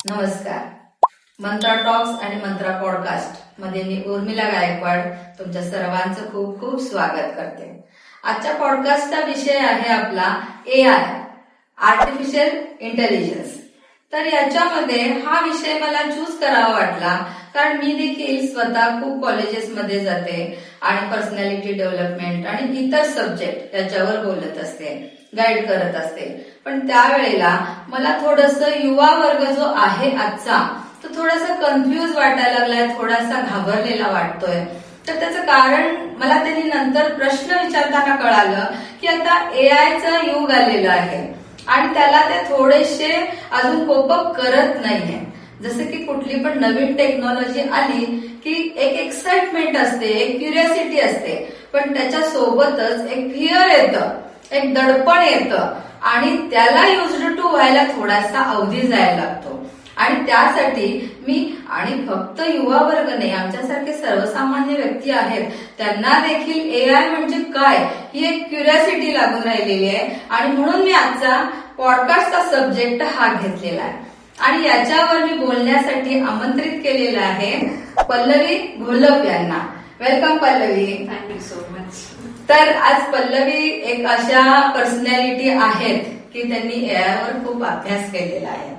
नमस्कार. मंत्रा टॉक्स आणि मंत्रा पॉडकास्ट मध्ये मी उर्मिला गायकवाड तुमच्या सर्वांचं खूप खूप स्वागत करते. आजच्या पॉडकास्टचा विषय आहे आपला AI, आर्टिफिशियल इंटेलिजन्स. तर याच्यामध्ये हा विषय मला चूज करावा वाटला कारण मी देखील स्वतः खूप कॉलेजेसमध्ये जाते आणि पर्सनॅलिटी डेव्हलपमेंट आणि इतर सब्जेक्ट याच्यावर बोलत असते, गाईड करत असते. पण त्यावेळेला मला थोडंसं युवा वर्ग जो आहे आजचा तो थोडासा कन्फ्यूज वाटायला लागलाय, थोडासा घाबरलेला वाटतोय. तर त्याचं कारण मला त्यांनी नंतर प्रश्न विचारताना कळालं की आता एआयचं युग आलेलं आहे आणि त्याला ते थोडेसे अजून कोपअप करत नाहीये. जसं की कुठली पण नवीन टेक्नॉलॉजी आली की एक एक्साइटमेंट असते, एक क्युरियोसिटी असते, पण त्याच्या सोबतच एक फिअर येतं, एक दडपण येतं आणि त्याला युज्ड टू व्हायला थोडासा अवधी जायला लागतो. आणि त्यासाठी मी आणि फक्त युवा वर्ग नाही, आमच्यासारखे सर्वसामान्य व्यक्ती आहेत त्यांना देखील एआय म्हणजे काय ही एक क्युरियोसिटी लागून राहिलेली आहे. आणि म्हणून मी आजचा पॉडकास्टचा सब्जेक्ट हा घेतलेला आहे आणि याच्यावर मी बोलण्यासाठी आमंत्रित केलेलं आहे पल्लवी घोलप यांना. Welcome Pallavi. Thank you so much. तर आज पल्लवी एक अशा पर्सनॅलिटी आहेत की त्यांनी एआय वर खूप अभ्यास केलेला आहे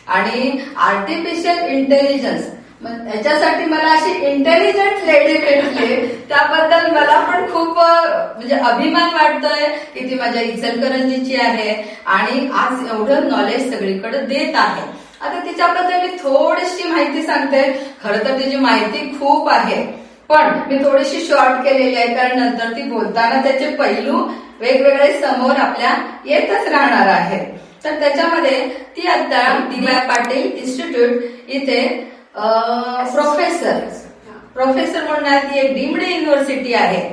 आणि आर्टिफिशियल इंटेलिजन्स याच्यासाठी मला अशी इंटेलिजंट लेडी भेटली, त्याबद्दल मला पण खूप म्हणजे अभिमान वाटतोय की ती माझ्या इचलकरंजीची आहे आणि आज एवढं नॉलेज सगळीकडे देत आहे. आता तिच्याबद्दल मी थोडीशी माहिती सांगते. खरं तर तिची माहिती खूप आहे पण मी थोडीशी शॉर्ट केलेली आहे कारण नंतर ती बोलताना त्याचे पैलू वेगवेगळे समोर आपल्या येतच राहणार आहेत. तर त्याच्यामध्ये ती आता डी.वाय. पाटील इन्स्टिट्यूट इथे प्रोफेसर म्हणून ती एक डीम्ड युनिव्हर्सिटी आहे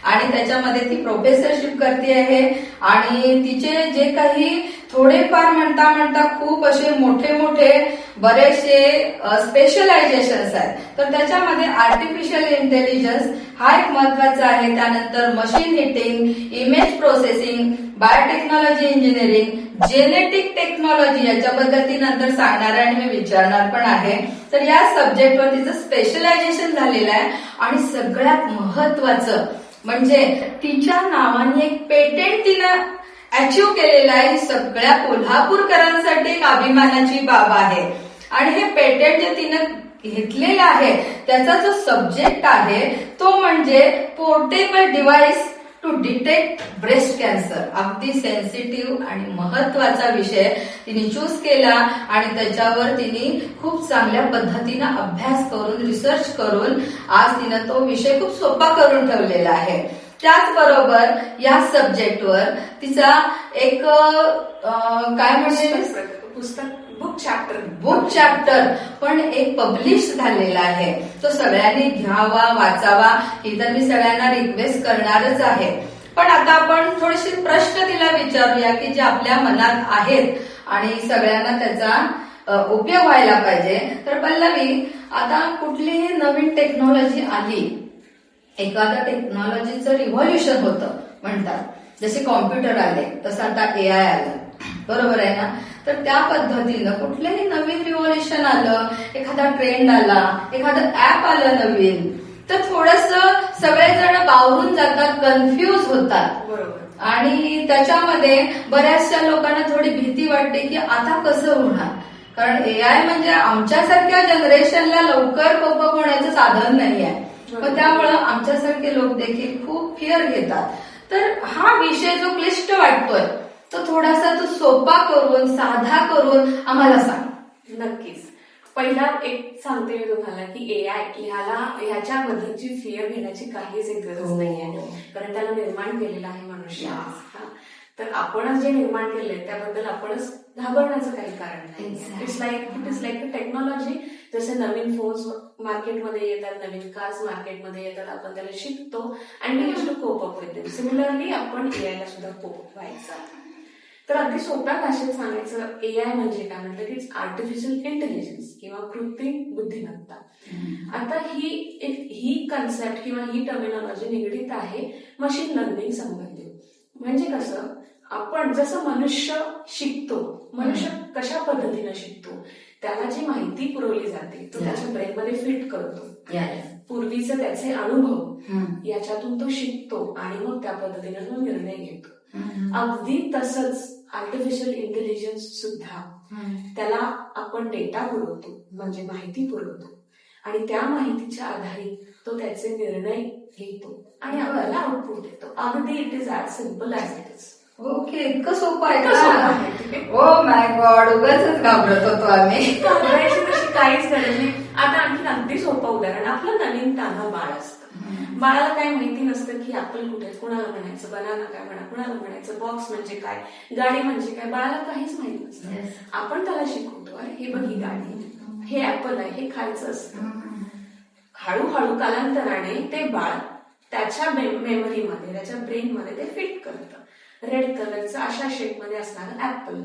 आणि त्याच्यामध्ये ती प्रोफेसरशिप करते आहे. आणि तिचे जे काही थोडेफार म्हणता खूप असे मोठे बरेचसे स्पेशलायझेशन्स आहेत. तर त्याच्यामध्ये आर्टिफिशियल इंटेलिजन्स हा एक महत्वाचा आहे. त्यानंतर machine hitting, image processing, biotechnology engineering, genetic technology याच्याबद्दल ती नंतर सांगणार आणि मी विचारणार पण आहे. तर या सब्जेक्टवर तिचं स्पेशलायझेशन झालेलं आहे आणि सगळ्यात महत्वाचं म्हणजे तिच्या नावाने एक पेटेंट तिनं अचीव्ह केलेलं आहे. ही सगळ्या कोल्हापूरकरांसाठी एक अभिमानाची बाब आहे. आणि हे पेटेंट जे तिनं घेतलेलं आहे त्याचा जो सब्जेक्ट आहे तो म्हणजे portable device to detect breast cancer. अगदी सेन्सिटिव्ह आणि महत्वाचा विषय तिने चूज केला आणि त्याच्यावर तिने खूप चांगल्या पद्धतीनं अभ्यास करून, रिसर्च करून आज तिनं तो विषय खूप सोपा करून ठेवलेला आहे. त्याचबरोबर या सब्जेक्टवर तिचा एक काय म्हणजे पुस्तक बुक चॅप्टर पण एक पब्लिश झालेला आहे. तो सगळ्यांनी घ्यावा, वाचावा ही तर मी सगळ्यांना रिक्वेस्ट करणारच आहे. पण आता आपण थोडेसे प्रश्न तिला विचारूया की जे आपल्या मनात आहेत आणि सगळ्यांना त्याचा उपयोग व्हायला पाहिजे. तर पल्लवी, आता कुठलीही नवीन टेक्नॉलॉजी आली, एखाद्या टेक्नॉलॉजीचं रिव्हॉल्युशन होतं म्हणतात, जसे कॉम्प्युटर आले तसं आता एआय आलं, बरोबर आहे ना? तर त्या पद्धतीनं कुठलंही नवीन रिव्हॉल्युशन आलं, एखादा ट्रेंड आला, एखादं ऍप आलं नवीन, तर थोडंसं सगळेजण बावरून जातात, कन्फ्यूज होतात. बरोबर. आणि त्याच्यामध्ये बऱ्याचशा लोकांना थोडी भीती वाटते की आता कसं होणार, कारण एआय म्हणजे आमच्यासारख्या जनरेशनला लवकर कोपअप होण्याचं साधन नाही आहे. पण त्यामुळं आमच्यासारखे लोक देखील खूप फिअर घेतात. तर हा विषय जो क्लिष्ट वाटतोय तो थोडासा तो सोपा करून, साधा करून आम्हाला सांग. नक्कीच. पहिला एक सांगते मी तुम्हाला की एआय ह्याच्याबद्दलची फिअर घेण्याची काहीच एक गरज नाहीये, कारण त्याला निर्माण केलेला आहे मनुष्य. तर आपणच जे निर्माण केले त्याबद्दल आपणच घाबरण्याचं काही कारण नाही. It is like a technology. जसे नवीन फोन्स मार्केटमध्ये येतात, नवीन कार्स मार्केटमध्ये येतात, आपण त्याला शिकतो आणि we use to cope up with them. Similarly आपण एआयला सुद्धा कोप अप व्हायचं. तर अगदी सोप्या भाषेत सांगायचं, एआय म्हणजे काय म्हटलं की आर्टिफिशियल इंटेलिजन्स किंवा कृत्रिम बुद्धिमत्ता. आता ही कन्सेप्ट किंवा ही टर्मिनॉलॉजी निगडीत आहे मशीन लर्निंग संबंधित. म्हणजे कसं, आपण जसं मनुष्य शिकतो, मनुष्य कशा पद्धतीनं शिकतो त्याला जी माहिती पुरवली जाते तो Yeah. त्याच्या ब्रेनमध्ये फिट करतो. Yes. पूर्वीचे त्याचे अनुभव हम्म. याच्यातून तो शिकतो आणि मग त्या पद्धतीने तो निर्णय घेतो. हम्म. अगदी तसंच आर्टिफिशियल इंटेलिजन्स सुद्धा हम्म. त्याला आपण डेटा पुरवतो म्हणजे माहिती पुरवतो आणि त्या माहितीच्या आधारे तो त्याचे निर्णय घेतो आणि आपल्याला आउटपुट देतो. अगदी it is as simple as it is. Okay, इतकं सोपं आहे इतकं सोपं का? आहे. ओ माय गॉड, उगाच घाबरत होतो आम्ही. घाबरायची तशी काहीच गरज नाही. आता आणखी अगदी सोपं उदाहरण, आपलं नवीन तान्हं बाळ असतं. बाळाला काही माहिती नसतं की ऍपल कुठे, कुणाला म्हणायचं, बनाना काय म्हणा, कुणाला म्हणायचं, बॉक्स म्हणजे काय, गाडी म्हणजे काय, बाळाला काहीच माहित नसतं. Yes. आपण त्याला शिकवतो, अरे हे बघ ही गाडी, हे ऍपल आहे, हे खायचं असतं. हळूहळू कालांतराने ते बाळ त्याच्या मेमरीमध्ये, त्याच्या ब्रेनमध्ये ते फिट करतं. रेड कलरचं अशा शेपमध्ये असणारं ऍपल,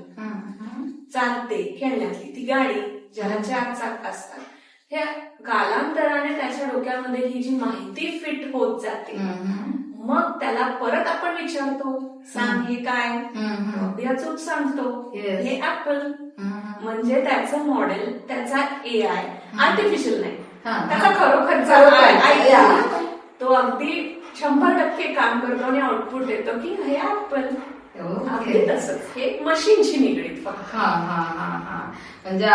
चालते खेळण्यातली ती गाडी ज्याला 4 चाक असतात, ह्या कालांतराने त्याच्या डोक्यामध्ये ही जी माहिती फिट होत जाते. मग त्याला परत आपण विचारतो, सांग हे काय, मग याचूच सांगतो Yes. हे ऍपल. म्हणजे त्याचं मॉडेल, त्याचा एआय आर्टिफिशियल नाही, त्याचा खरोखरचा AI तो अगदी 100% काम करतो आणि आउटपुट देतो की हे ऍपल. अगदी तसंच हे मशीनशी निगडीत फक्त. हा हा हा हा म्हणजे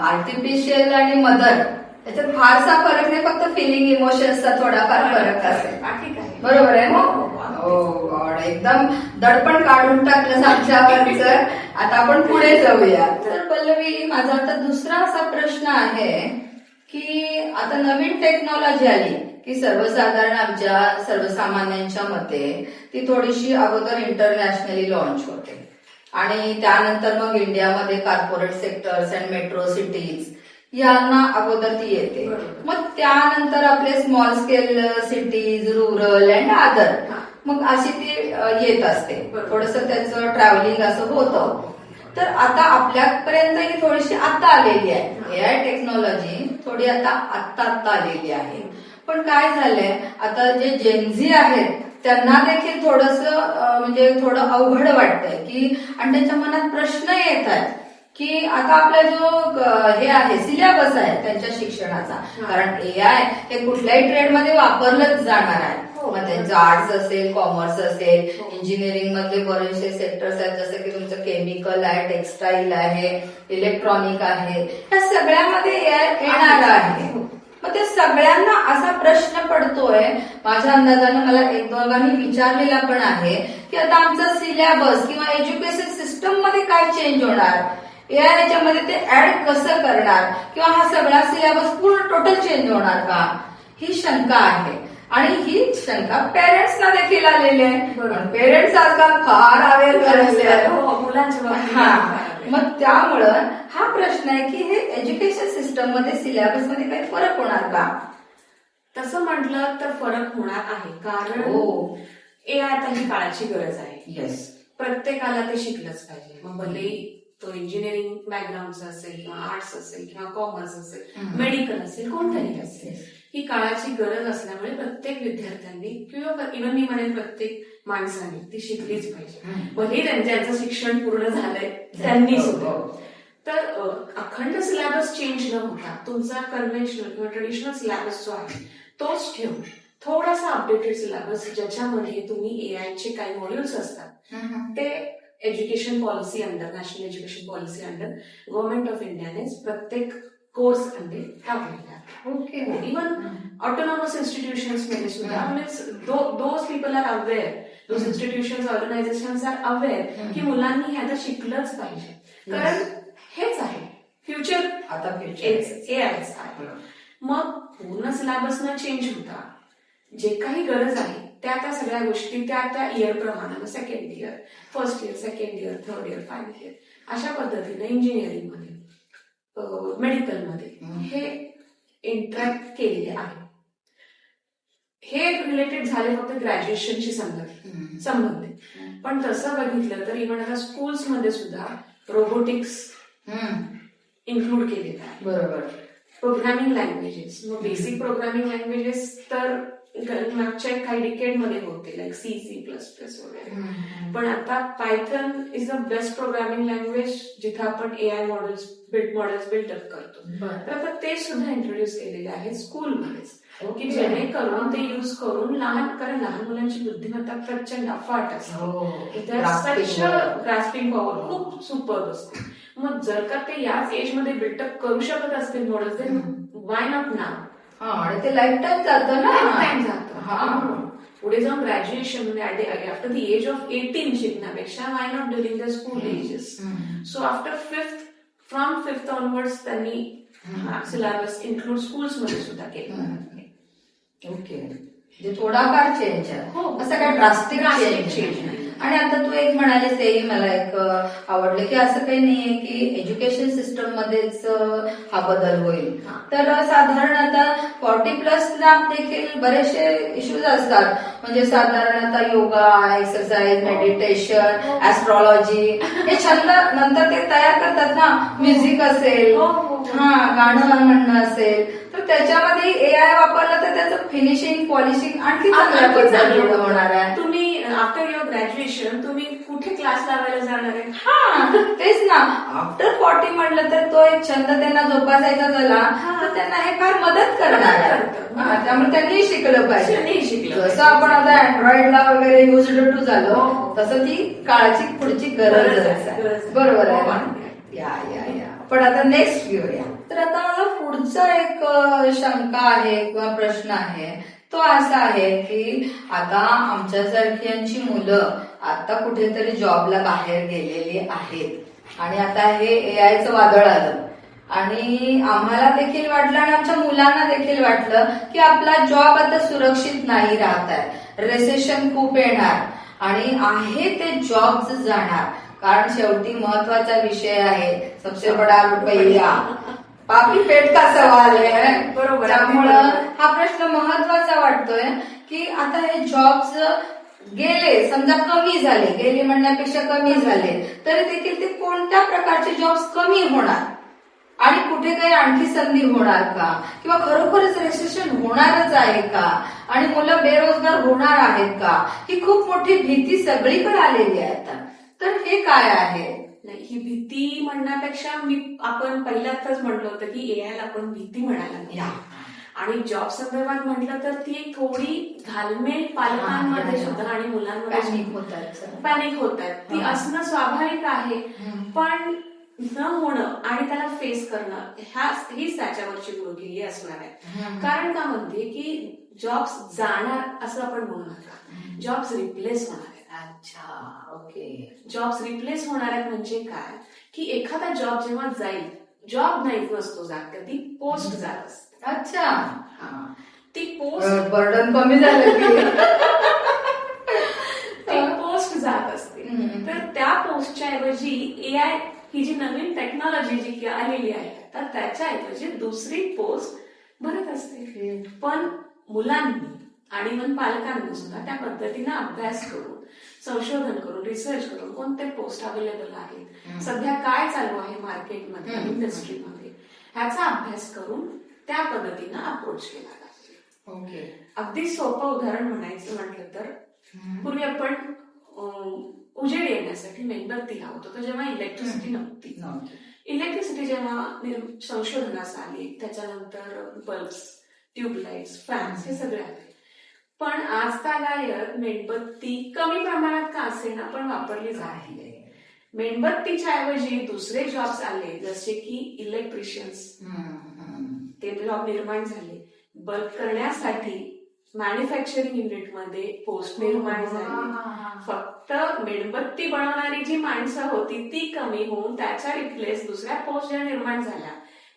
आर्टिफिशियल आणि मदर याच्यात फारसा फरक नाही, फक्त फिलिंग इमोशन्सचा थोडाफार फरक असेल. बाकी काय बरोबर आहे ना? हो, हो, ओ गॉड, एकदम दडपण काढून टाकलं आमच्यावरचं. आता आपण पुढे जाऊया. तर पल्लवी, माझा आता दुसरा असा प्रश्न आहे की आता नवीन टेक्नॉलॉजी आली की सर्वसाधारण आमच्या सर्वसामान्यांच्या मते ती थोडीशी अगोदर इंटरनॅशनली लॉन्च होते आणि त्यानंतर मग इंडियामध्ये corporate sectors and metro cities यांना अगोदर ती येते. मग त्यानंतर आपले small scale cities, rural and other, मग अशी ती येत असते. थोडंसं त्याचं ट्रॅव्हलिंग असं होतं. तर आता आपल्यापर्यंत ही थोडीशी आता आलेली आहे एआय टेक्नॉलॉजी, थोडी आता आलेली आहे. पण काय झालंय, आता जे जेनझी आहेत त्यांना देखील थोडंसं म्हणजे थोडं अवघड वाटतंय की, आणि त्यांच्या मनात प्रश्न येत आहेत की आता आपला जो हे आहे सिलेबस आहे त्यांच्या शिक्षणाचा, कारण एआय हे कुठल्याही ट्रेडमध्ये वापरलंच जाणार आहे. मग त्यांचं आर्ट्स असेल, कॉमर्स असेल, इंजिनिअरिंग मधले बरेचसे सेक्टर्स आहेत, जसं की तुमचं केमिकल आहे, टेक्सटाईल आहे, इलेक्ट्रॉनिक आहे, या सगळ्यामध्ये एआय येणार आहे. मग ते सगळ्यांना असा प्रश्न पडतोय, माझ्या अंदाजानं मला एक दोघांनी विचारलेला पण आहे की आता आमचा सिलेबस किंवा एज्युकेशन सिस्टम मध्ये काय चेंज होणार, एआय याच्यामध्ये ते ऍड कसं करणार, किंवा हा सगळा सिलेबस पूर्ण टोटल चेंज होणार का, ही शंका आहे. आणि ही शंका पेरेंट्सना देखील आलेली आहे. पेरेंट्स आजकाल फार अवेअर झालेले आहेत. मग त्यामुळं हा प्रश्न आहे की हे एज्युकेशन सिस्टम मध्ये सिलेबस मध्ये काही फरक होणार का? तसं म्हटलं तर फरक होणार आहे, कारण एआय आता ही काळाची गरज आहे. येस, प्रत्येकाला ते शिकलंच पाहिजे. मग भले तो इंजिनिअरिंग बॅकग्राऊंडचा असेल किंवा आर्ट्स असेल किंवा कॉमर्स असेल, मेडिकल असेल, कोणतंही असेल, ही काळाची गरज असल्यामुळे प्रत्येक विद्यार्थ्यांनी किंवा इव्हन मी म्हणेन प्रत्येक माणसाने ती शिकलीच पाहिजे. भले त्यांचं शिक्षण पूर्ण झालंय त्यांनी सुद्धा. तर अखंड सिलेबस चेंज न होता तुमचा कन्व्हेन्शनल किंवा ट्रेडिशनल सिलेबस जो आहे तोच ठेवून थोडासा अपडेटेड सिलेबस ज्याच्यामध्ये तुम्ही एआयचे काही मॉड्यूल्स असतात ते education policy under, national education policy under government of इंडियाने प्रत्येक कोर्स मध्ये टाकलेले आहे. ओके. इव्हन ऑटोनॉमस इन्स्टिट्यूशन्स मध्ये सुद्धा those people are aware, those institutions, organisations are aware की मुलांनी हे आता शिकलंच पाहिजे, कारण हेच आहे फ्युचर. आता एआयच आहे. मग पूर्ण सिलेबस न चेंज होता जे काही गरज आहे त्या सगळ्या गोष्टी त्या इयर प्रमाणे, second year, first year, second year, third year, final year, अशा पद्धतीने इंजिनिअरिंग मध्ये, मेडिकल मध्ये हे इंटरॅक्ट केलेले आहे. हे रिलेटेड झाले फक्त ग्रॅज्युएशनशी संबंधित. पण तसं बघितलं तर इव्हन आता स्कूल्स मध्ये सुद्धा रोबोटिक्स इन्क्लूड केलेलं आहे. बरोबर. प्रोग्रामिंग लँग्वेजेस, मग बेसिक प्रोग्रामिंग लँग्वेजेस तर मागच्या काही डिकेड मध्ये होते, लाईक C++ वगैरे. पण आता Python is the best programming language जिथे आपण AI मॉडेल्स बिल्डअप करतो. तर आता ते सुद्धा इंट्रोड्यूस केलेले आहे स्कूलमध्येच, की जेणेकरून ते युज करून कारण लहान मुलांची बुद्धिमत्ता प्रचंड अफाट असते, ग्रास्पिंग पॉवर खूप सुपर असते. मग जर का ते याच एज मध्ये बिल्डअप करू शकत असतील मॉडेल्स, देन वाय नॉट नाव. आणि ते लाईफ टाईम जातं ना, टाइम जातं. पुढे जाऊन ग्रॅज्युएशन मध्ये आफ्टर द एज ऑफ 18 शिकण्यापेक्षा why not during the school ages. So after from fifth onwards त्यांनी सिलेबस इन्क्लूड स्कूल्स मध्ये सुद्धा केलं. ओके, म्हणजे थोडाफार चेंज आहे, हो, असं काय ड्रास्टिक चेंज नाही. आणि आता तू एक म्हणालीस तेही मला एक आवडलं, की असं काही नाहीये की एज्युकेशन सिस्टम मध्येच हा बदल होईल. तर साधारण आता 40+ ला देखील बरेचसे इश्यूज असतात, म्हणजे साधारण आता योगा, एक्सरसाइज, मेडिटेशन, ऍस्ट्रॉलॉजी हे छंद नंतर ते तयार करतात ना, म्युझिक असेल, गाणं म्हणणं असेल, तर त्याच्यामध्ये AI वापरलं तर त्याचं फिनिशिंग, पॉलिशिंग आणखी चांगल्या पद्धतीने होणार आहे. तुम्ही आफ्टर युअर ग्रॅज्युएशन तुम्ही कुठे क्लास लावायला जाणार आहे? तेच ना, आफ्टर 40 म्हटलं तर तो एक छंद त्यांना जोपासायचा झाला तर त्यांना हे फार मदत करणार आहे. त्यामुळे त्यांनी शिकलं पाहिजे. जसं आपण आता अँड्रॉइडला वगैरे युज टू झालो, तसं ती काळाची पुढची गरज आहे. बरोबर आहे. या पण आता नेक्स्ट घेऊया. तर आता मला पुढचा एक शंका आहे किंवा प्रश्न आहे, तो असा आहे की आता आमच्यासारख्यांची मुलं आता कुठेतरी जॉबला बाहेर गेलेली आहेत आणि आता हे AIचं वादळ आलं आणि आम्हाला देखील वाटलं आणि आमच्या मुलांना देखील वाटलं की आपला जॉब आता सुरक्षित नाही राहत आहे, रेसेशन खूप येणार आणि आहे ते जॉब जाणार. कारण शेवटी महत्वाचा विषय आहे, सबसे बडा रुपया, पापी पेट का सवाल आहे. बरोबर. त्यामुळं हा प्रश्न महत्वाचा वाटतोय की आता हे जॉब्स गेले, समजा कमी झाले, गेले म्हणण्यापेक्षा कमी झाले, तरी देखील ते कोणत्या प्रकारचे जॉब्स कमी होणार आणि कुठे काही आणखी संधी होणार का, किंवा खरोखरच रेसेशन होणारच आहे का आणि मुलं बेरोजगार होणार आहेत का, ही खूप मोठी भीती सगळीकडे आलेली आहे आता. तर हे काय आहे? नाही, ही भीती म्हणण्यापेक्षा आपण पहिल्यातच म्हटलं होतं की AI आपण भीती म्हणायला नाही. आणि जॉब संदर्भात म्हटलं तर ती एक थोडी घालमेल पालकांमध्ये सुद्धा आणि मुलांमध्ये पॅनिक होत आहेत. ती असणं स्वाभाविक आहे, पण न होणं आणि त्याला फेस करणं हीच त्याच्यावरची गुरुगिरी असणार आहे. कारण का म्हणते की जॉब्स जाणार असं आपण म्हणू नका, जॉब्स रिप्लेस होणार आहेत. अच्छा, ओके. जॉब्स रिप्लेस होणार आहेत म्हणजे काय, की एखादा जॉब जेव्हा जाईल, जॉब नाही नसतो जात, ती पोस्ट जात असते. अच्छा, ती पोस्ट बर्डन कमी झालं की ती पोस्ट जात असते. तर त्या पोस्टच्या ऐवजी AI ही जी नवीन टेक्नॉलॉजी जी आलेली आहे, तर त्याच्या ऐवजी दुसरी पोस्ट भरत असते. पण मुलांनी आणि मग पालकांनी सुद्धा त्या पद्धतीने अभ्यास करून, संशोधन करून, रिसर्च करून कोणते पोस्ट अवेलेबल आहेत, सध्या काय चालू आहे मार्केटमध्ये, इंडस्ट्रीमध्ये, ह्याचा अभ्यास करून त्या पद्धतीनं अप्रोच केला जातो. ओके. अगदी सोपं उदाहरण म्हणायचं म्हटलं तर, पूर्वी आपण उजेड येण्यासाठी मेणबत्ती लावत होतो जेव्हा इलेक्ट्रिसिटी नव्हती. इलेक्ट्रिसिटी जेव्हा संशोधनास आली, त्याच्यानंतर बल्ब्स, ट्यूबलाइट्स, फॅन्स हे सगळे आले. पण आजतागायत मेणबत्ती कमी प्रमाणात का असेना पण वापरली जाते. मेणबत्तीच्या ऐवजी दुसरे जॉब्स आले, जसे की इलेक्ट्रिशियन्स, ते जॉब निर्माण झाले. बल्ब करण्यासाठी मॅन्युफॅक्चरिंग युनिटमध्ये पोस्ट निर्माण झाली. फक्त मेणबत्ती बनवणारी जी माणसं होती ती कमी होऊन त्याच्या रिप्लेस दुसऱ्या पोस्ट ज्या निर्माण झाल्या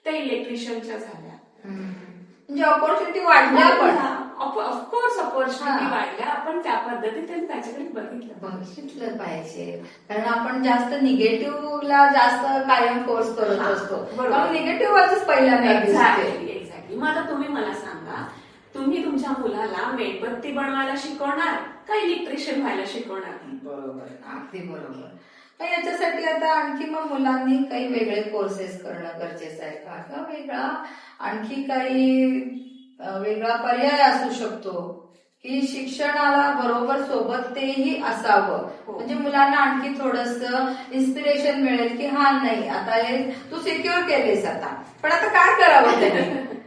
त्या इलेक्ट्रिशियनच्या झाल्या. म्हणजे ऑपॉर्च्युनिटी वाढल्या, पण ऑफकोर्स ऑपॉर्च्युनिटी वाढल्या. आपण त्या पद्धतीने त्याच्याकडे बघितलं पाहिजे, कारण आपण जास्त निगेटिव्हला जास्त कायम फोर्स करत असतो, कारण निगेटिव्ह वाचच पहिल्यांदा. एक्झॅक्टली. मग आता तुम्ही मला सांगा, तुम्ही तुमच्या मुलाला मेणबत्ती बनवायला शिकवणार का इलेक्ट्रिशियन व्हायला शिकवणार? बरोबर, अगदी बरोबर. पण याच्यासाठी आता आणखी मग मुलांनी काही वेगळे कोर्सेस करणं गरजेचं आहे का, किंवा वेगळा आणखी काही वेगळा पर्याय असू शकतो की शिक्षणाला बरोबर सोबत तेही असावं, हो. म्हणजे मुलांना आणखी थोडंसं इन्स्पिरेशन मिळेल की हा नाही आता हे तू सिक्युअर केलेस आता, पण आता काय करावं त्याने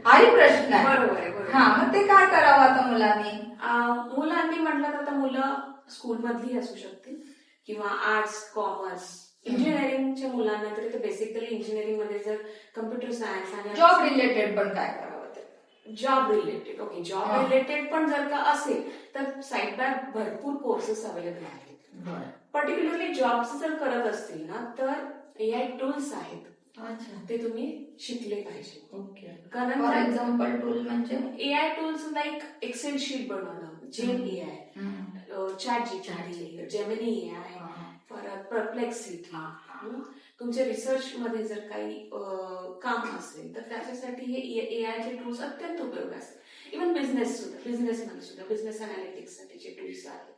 हाही प्रश्न आहे. बरोबर आहे, बरोबर. हा, मग ते काय करावं आता मुलांनी? मुलांनी म्हटलं तर आता मुलं स्कूलमधली असू शकतील किंवा आर्ट्स, कॉमर्स, इंजिनिअरिंगच्या मुलांना तरी बेसिकली इंजिनिअरिंग मध्ये जर कम्प्युटर सायन्स आणि जॉब रिलेटेड पण काय करावं ते? Job related, okay, job related पण जर का असेल तर साईड बाय भरपूर कोर्सेस अवेलेबल आहेत. पर्टिक्युलरली जॉब्स जर करत असतील ना तर एआय टूल्स आहेत, ते तुम्ही शिकले पाहिजे. ओके. कारण फॉर एक्झाम्पल टूल म्हणजे AI tools like Excel sheet बनवणं, gem AI, ChatGPT, Gemini AI, परत परप्लेक्सिटी. तुमच्या रिसर्च मध्ये जर काही काम असेल तर त्याच्यासाठी हे एआयचे टूल्स अत्यंत उपयोगी असतात. इव्हन बिझनेसमध्ये सुद्धा बिझनेस अनालिटिक्स साठीचे टूल्स आहेत,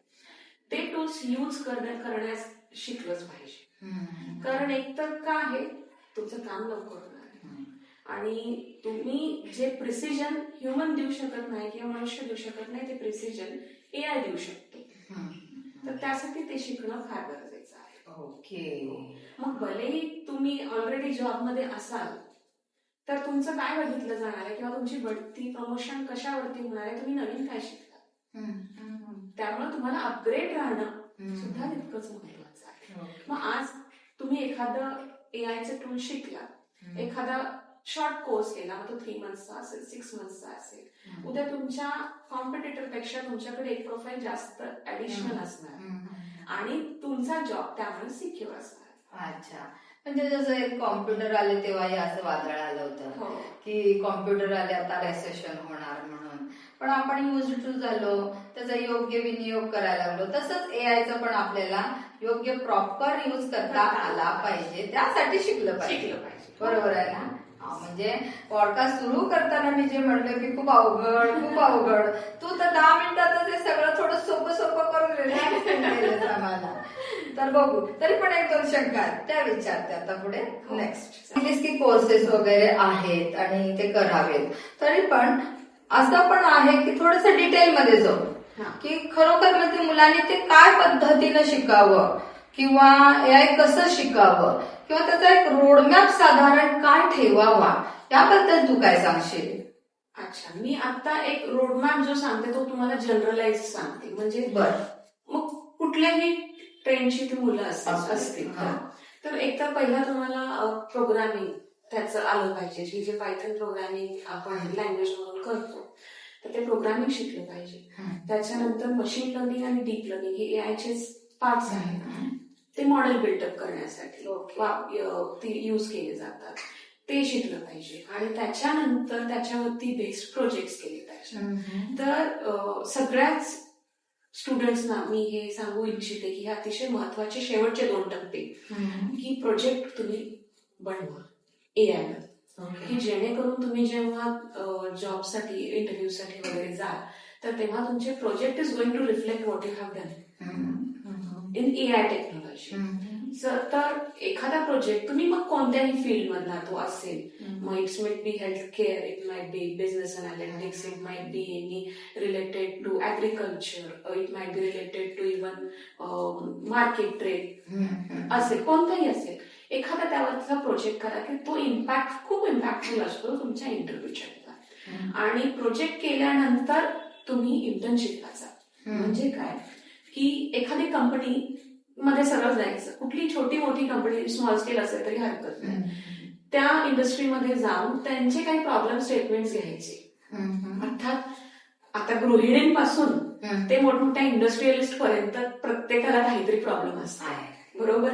ते टूल्स यूज करण्यास शिकलंच पाहिजे. कारण एकतर काय आहे, तुमचं काम लवकर होणार आहे आणि तुम्ही जे प्रिसिजन ह्युमन देऊ शकत नाही किंवा मनुष्य देऊ शकत नाही ते प्रिसिजन एआय देऊ शकतो. तर त्यासाठी ते शिकणं फार गरजेचं आहे. ओके. मग भलेही तुम्ही ऑलरेडी जॉबमध्ये असाल तर तुमचं काय बघितलं जाणार आहे किंवा तुमची बढती प्रमोशन कशावरती होणार आहे, तुम्ही नवीन काय शिकता, त्यामुळे तुम्हाला अपग्रेड राहणं सुद्धा तितकंच महत्वाचं आहे. मग आज तुम्ही एखादं एआयचं टूल शिकला, एखादा शॉर्ट कोर्स केला, मग तो 3 मंथचा असेल, 6 मंथचा असेल, उद्या तुमच्या कॉम्पिटिटर पेक्षा तुमच्याकडे एक प्रोफाईल जास्त ऍडिशनल असणार आणि तुमचा जॉब त्यामुळे सिक्युअर असणार. अच्छा, म्हणजे जसं एक कॉम्प्युटर आले तेव्हाही असं वादळ आलं होतं की कॉम्प्युटर आले आता रेसेशन होणार म्हणून, पण आपण युज टू झालो, त्याचा योग्य विनियोग करायला लागलो. तसंच एआयचं पण आपल्याला योग्य प्रॉपर यूज करता आला पाहिजे, त्यासाठी शिकलं पाहिजे. बरोबर आहे ना? म्हणजे पॉडकास्ट सुरू करताना मी जे म्हटलं की खूप अवघड, तू तर 10 मिनिटातच हे सगळं थोडं सोपं करून रिलॅक्स केलं आम्हाला. तर बघू, तरी पण 1-2 शंका आहेत त्या विचारते आता पुढे. नेक्स्ट की कोर्सेस वगैरे आहेत आणि ते करावेत, तरी पण असं पण आहे की थोडंसं डिटेलमध्ये जाऊ की खरोखर म्हणजे मुलांनी ते काय पद्धतीनं शिकावं किंवा एआय कसं शिकावं किंवा त्याचा एक रोडमॅप साधारण काय ठेवावा, याबद्दल तू काय सांगशील? अच्छा, मी आता एक रोडमॅप जो सांगते तो तुम्हाला जनरलाइज सांगते. म्हणजे मग कुठल्याही ट्रेंडची ती मुलं असतील तर एकतर पहिला तुम्हाला प्रोग्रामिंग त्याचं आलं पाहिजे. जे पायथन प्रोग्रामिंग आपण लँग्वेज म्हणून करतो तर ते प्रोग्रामिंग शिकलं पाहिजे. त्याच्यानंतर मशीन लर्निंग आणि डीप लर्निंग हे एआयचे पार्ट्स आहेत, ते मॉडेल बिल्डअप करण्यासाठी ते यूज केले जातात, ते शिकलं पाहिजे. आणि त्याच्यानंतर त्याच्यावरती बेस्ड प्रोजेक्ट केले पाहिजे. तर सगळ्याच स्टुडंट्सना मी हे सांगू इच्छिते की हे अतिशय महत्वाचे शेवटचे 2 टप्पे की प्रोजेक्ट तुम्ही बनवा एआय मध्ये, की जेणेकरून तुम्ही जेव्हा जॉबसाठी इंटरव्ह्यूसाठी वगैरे जाल तर तेव्हा तुमचे project is going to reflect what you have done in AI technology. तर एखादा प्रोजेक्ट तुम्ही मग कोणत्याही फील्ड मधला तो असेल, मग it's might be health care, it might be business analytics, it might be any related to agriculture, it might be related to even market trade, असेल कोणताही असेल, एखादा त्यावरचा प्रोजेक्ट करा की तो खूप इम्पॅक्टफुल असतो तुमच्या इंटरव्ह्यूच्या. आणि प्रोजेक्ट केल्यानंतर तुम्ही इंटर्नशिपला जा. म्हणजे काय की एखादी कंपनी मध्ये सरळ जायचं, कुठली छोटी मोठी कंपनी स्मॉल स्केल असेल तरी हरकत नाही, त्या इंडस्ट्रीमध्ये जाऊन त्यांचे काही प्रॉब्लेम स्टेटमेंट्स घ्यायचे. अर्थात आता गृहिणींपासून ते मोठमोठ्या इंडस्ट्रियलिस्ट पर्यंत प्रत्येकाला काहीतरी प्रॉब्लेम असतात, बरोबर.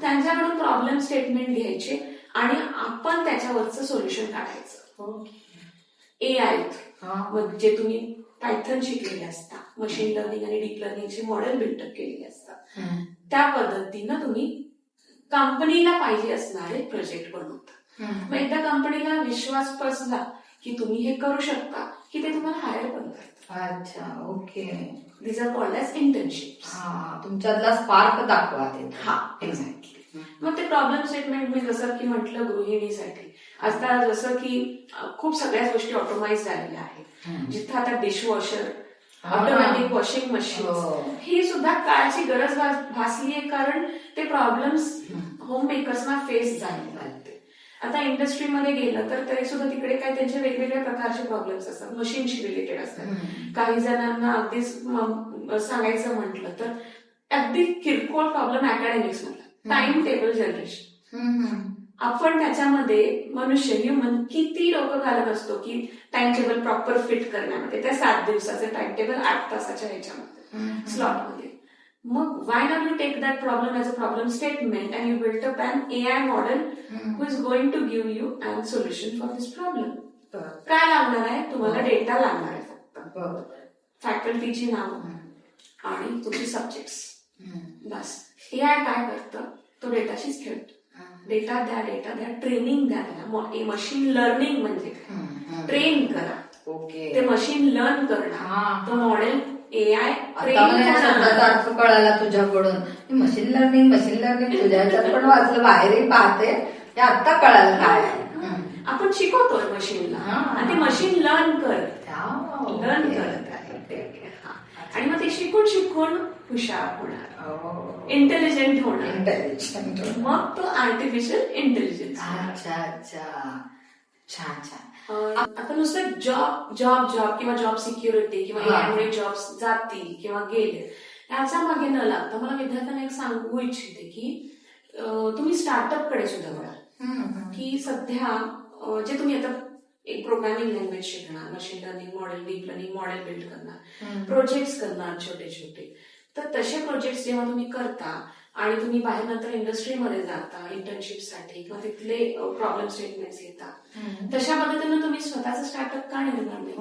त्यांच्याकडून प्रॉब्लेम स्टेटमेंट घ्यायचे आणि आपण त्याच्यावरचं सोल्युशन काढायचं. एआय जे तुम्ही पायथन शिकलेले असता, मशीन लर्निंग आणि डीप लर्निंगचे मॉडेल बिल्डअप केलेले असतात, त्या पद्धतीनं तुम्ही कंपनीला पाहिजे असणारे प्रोजेक्ट बनवता. मग एकदा कंपनीला विश्वास बसला की तुम्ही हे करू शकता की ते तुम्हाला हायर पण करतात. अच्छा, ओके. दिस आर कॉल्ड एज इंटर्नशिप. तुमच्यातला स्पार्क दाखवा ते. एक्झॅक्टली. मग ते प्रॉब्लेम स्टेटमेंट मी जसं की म्हटलं गृहिणीसाठी, आता जसं की खूप सगळ्याच गोष्टी ऑटोमाइज झालेल्या आहेत. जिथं आता डिशवॉशर ऑटोमॅटिक वॉशिंग मशीन, ही सुद्धा काळाची गरज भासली आहे, कारण ते प्रॉब्लेम्स होम मेकर्सना फेस झाले. आता इंडस्ट्रीमध्ये गेलं तर तरी सुद्धा तिकडे काय त्यांचे वेगवेगळ्या प्रकारचे प्रॉब्लेम्स असतात, मशीनशी रिलेटेड असतात. काही जणांना अगदीच सांगायचं म्हटलं तर अगदी किरकोळ प्रॉब्लेम अकॅडमिक्स मधला, टाइम टेबल जनरेशन. आपण त्याच्यामध्ये मनुष्य ह्युमन किती डोकं घालत असतो की टाइम टेबल प्रॉपर फिट करण्यामध्ये, त्या 7 दिवसाचं टाइम टेबल 8 तासाच्या ह्याच्यामध्ये स्लॉटमध्ये. मग why not you take that problem as a problem statement and you built up an AI model who is going to give you an solution for this problem. काय लागणार आहे तुम्हाला? डेटा लागणार आहे फक्त, फॅकल्टीची नावं आणि तुमची सब्जेक्ट्स, बस. AI काय करतं? तो डेटाशीच खेळतो. डेटा द्या, ट्रेनिंग द्या त्याला. मशीन लर्निंग म्हणजे ट्रेन करा. ओके. ते मशीन लर्न करणं, तो मॉडेल AI अर्थ कळाला तुझ्याकडून. मशीन लर्निंग तुझ्या ह्याच्यात पण वाचलं, बाहेरही पाहते, हे आता कळालं काय आहे. आपण शिकवतोय मशीनला आणि ते मशीन लर्न करत आणि मग ते शिकून हुशार होणार, इंटेलिजंट होणार, मग तो आर्टिफिशियल इंटेलिजन्स. अच्छा, छान. आता नुसतं जॉब किंवा जॉब सिक्युरिटी किंवा यामुळे जॉब्स जातील किंवा गेले याच्या मागे न लागता मला विद्यार्थ्यांना एक सांगू इच्छिते की तुम्ही स्टार्टअपकडे सुद्धा बघा की सध्या जे तुम्ही आता एक प्रोग्रामिंग लँग्वेज शिकणार, machine learning model, deep learning model build करणार, प्रोजेक्ट्स करणार छोटे, तर तसे प्रोजेक्ट्स जेव्हा तुम्ही करता आणि तुम्ही बाहेर नंतर इंडस्ट्रीमध्ये जाता इंटर्नशिपसाठी किंवा तिथले प्रॉब्लेम स्टेटमेंट्स घेता, तशा पद्धतीनं तुम्ही स्वतःचं स्टार्टअप का निर्माण नाही